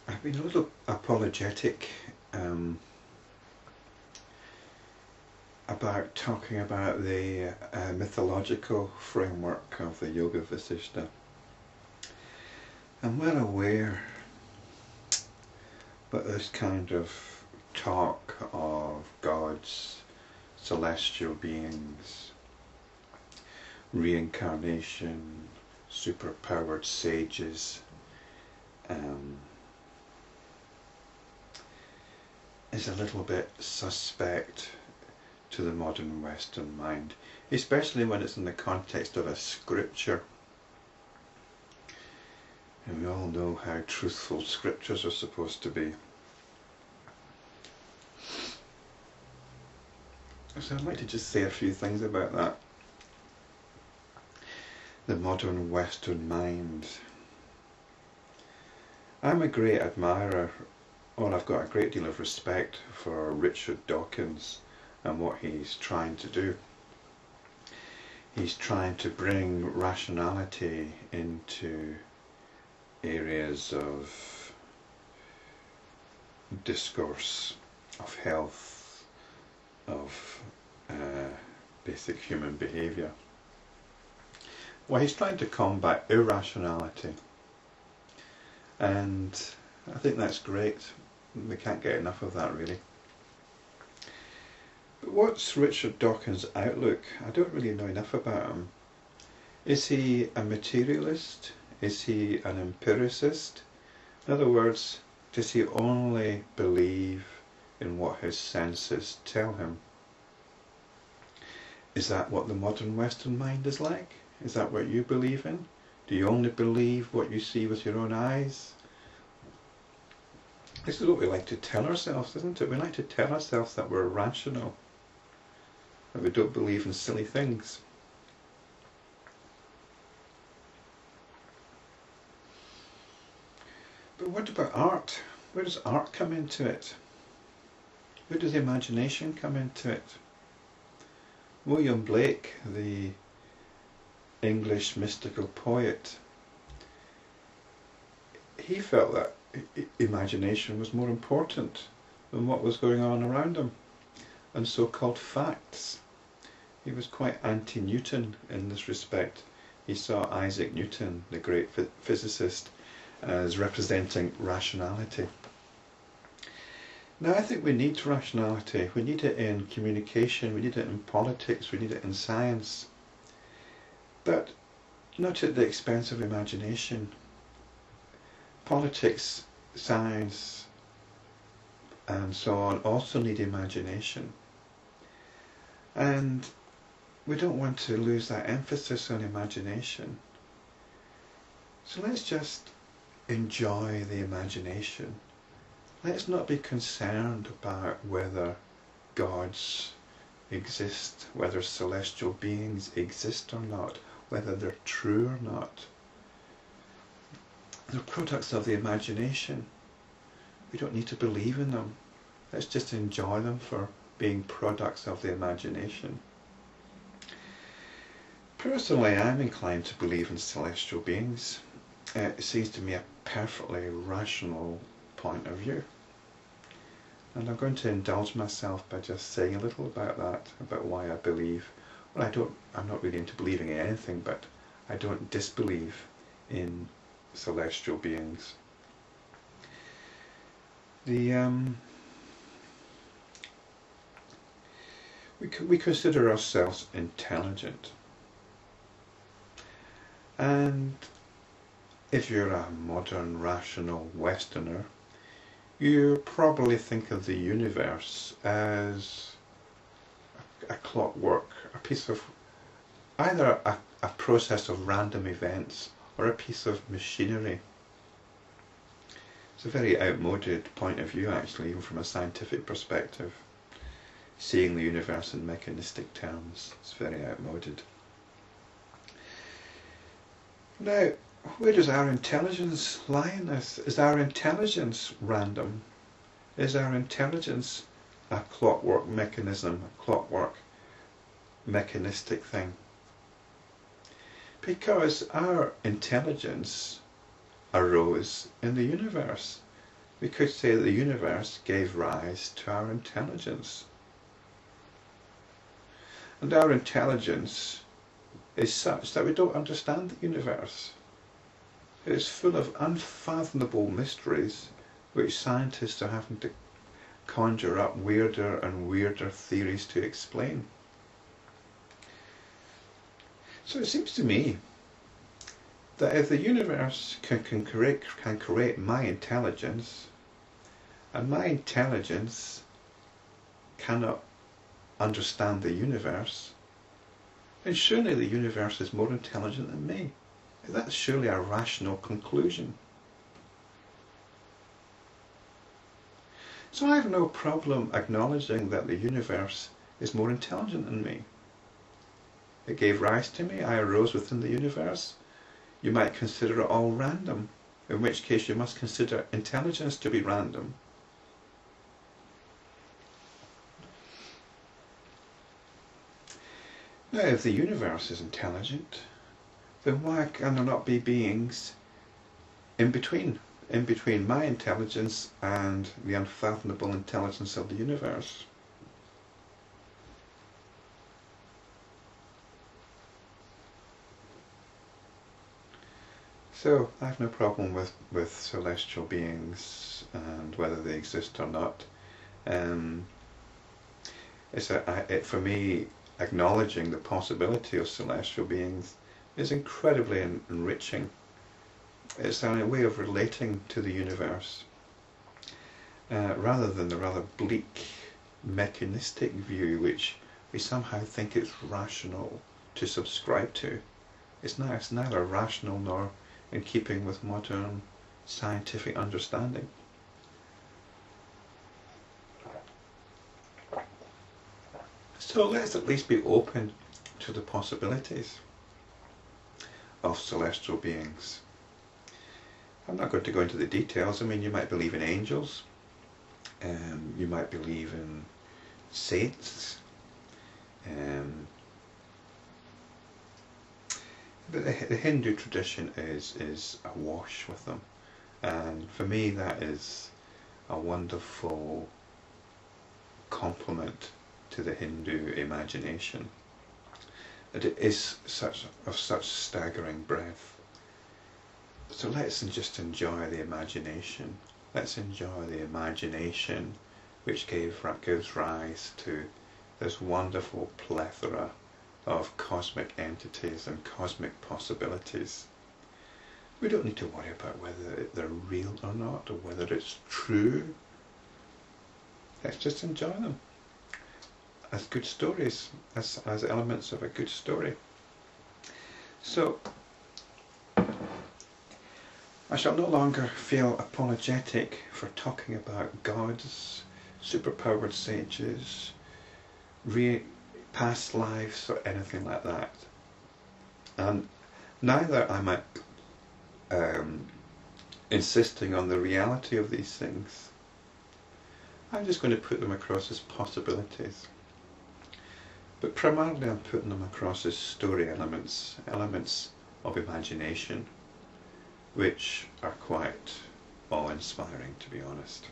I've been a little apologetic about talking about the mythological framework of the Yoga Vasistha. I'm well aware that this kind of talk of gods, celestial beings, reincarnation, superpowered sages, is a little bit suspect to the modern Western mind, especially when it's in the context of a scripture. And we all know how truthful scriptures are supposed to be. So I'd like to just say a few things about that. The modern Western mind. I'm a great admirer, or I've got a great deal of respect for Richard Dawkins and what he's trying to do. He's trying to bring rationality into areas of discourse, of health, of basic human behaviour. Well, he's trying to combat irrationality, and I think that's great. We can't get enough of that, really. But what's Richard Dawkins' outlook? I don't really know enough about him. Is he a materialist? Is he an empiricist? In other words, does he only believe in what his senses tell him? Is that what the modern Western mind is like? Is that what you believe in? Do you only believe what you see with your own eyes? This is what we like to tell ourselves, isn't it? We like to tell ourselves that we're rational, that we don't believe in silly things. But what about art? Where does art come into it? Where does imagination come into it? William Blake, the English mystical poet, he felt that imagination was more important than what was going on around him, and so-called facts. He was quite anti-Newton in this respect. He saw Isaac Newton, the great physicist, as representing rationality. Now I think we need rationality. We need it in communication, we need it in politics, we need it in science. But not at the expense of imagination. Politics, science, and so on also need imagination. And we don't want to lose that emphasis on imagination. So let's just enjoy the imagination. Let's not be concerned about whether gods exist, whether celestial beings exist or not, whether they're true or not. They're products of the imagination. We don't need to believe in them. Let's just enjoy them for being products of the imagination. Personally, I'm inclined to believe in celestial beings. It seems to me a perfectly rational point of view. And I'm going to indulge myself by just saying a little about that, about why I believe. Well, I'm not really into believing in anything, but I don't disbelieve in celestial beings. We consider ourselves intelligent. And if you're a modern, rational Westerner, you probably think of the universe as a clockwork, a piece of, either a process of random events or a piece of machinery. It's a very outmoded point of view, actually, even from a scientific perspective. Seeing the universe in mechanistic terms, it's very outmoded. Now, where does our intelligence lie in this? Is our intelligence random? Is our intelligence a clockwork mechanism, a clockwork mechanistic thing? Because our intelligence arose in the universe. we could say that the universe gave rise to our intelligence. And our intelligence is such that we don't understand the universe. It is full of unfathomable mysteries which scientists are having to conjure up weirder and weirder theories to explain. So it seems to me that if the universe can create my intelligence, and my intelligence cannot understand the universe, then surely the universe is more intelligent than me. That's surely a rational conclusion. So I have no problem acknowledging that the universe is more intelligent than me. It gave rise to me, I arose within the universe. You might consider it all random, in which case you must consider intelligence to be random. Now, if the universe is intelligent, then why can there not be beings in between my intelligence and the unfathomable intelligence of the universe? So I have no problem with celestial beings and whether they exist or not. For me, acknowledging the possibility of celestial beings is incredibly enriching. It's a way of relating to the universe rather than the rather bleak mechanistic view which we somehow think it's rational to subscribe to. It's neither rational nor in keeping with modern scientific understanding. So let's at least be open to the possibilities of celestial beings. I'm not going to go into the details. I mean, you might believe in angels, you might believe in saints, but the Hindu tradition is awash with them, and for me that is a wonderful complement to the Hindu imagination. It is of such staggering breadth. So let's just enjoy the imagination. Let's enjoy the imagination which gives rise to this wonderful plethora of cosmic entities and cosmic possibilities. We don't need to worry about whether they're real or not, or whether it's true. Let's just enjoy them as good stories, as elements of a good story. So I shall no longer feel apologetic for talking about gods, superpowered sages, past lives, or anything like that. And neither am I insisting on the reality of these things. I'm just going to put them across as possibilities. But primarily I'm putting them across as story elements of imagination, which are quite awe-inspiring, to be honest.